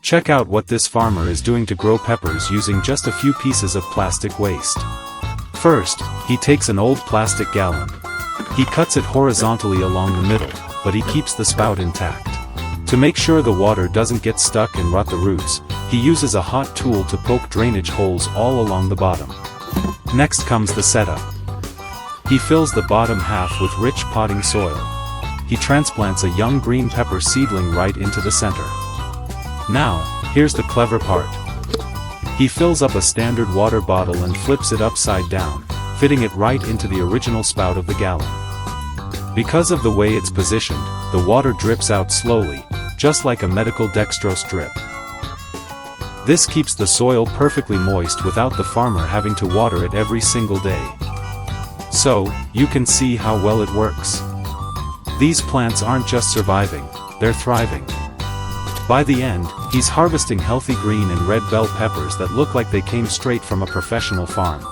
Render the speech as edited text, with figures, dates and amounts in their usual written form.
Check out what this farmer is doing to grow peppers using just a few pieces of plastic waste. First, he takes an old plastic gallon. He cuts it horizontally along the middle, but he keeps the spout intact. To make sure the water doesn't get stuck and rot the roots, he uses a hot tool to poke drainage holes all along the bottom. Next comes the setup. He fills the bottom half with rich potting soil. He transplants a young green pepper seedling right into the center. Now, here's the clever part. He fills up a standard water bottle and flips it upside down, fitting it right into the original spout of the gallon. Because of the way it's positioned, the water drips out slowly, just like a medical dextrose drip. This keeps the soil perfectly moist without the farmer having to water it every single day. So, you can see how well it works. These plants aren't just surviving, they're thriving. By the end, he's harvesting healthy green and red bell peppers that look like they came straight from a professional farm.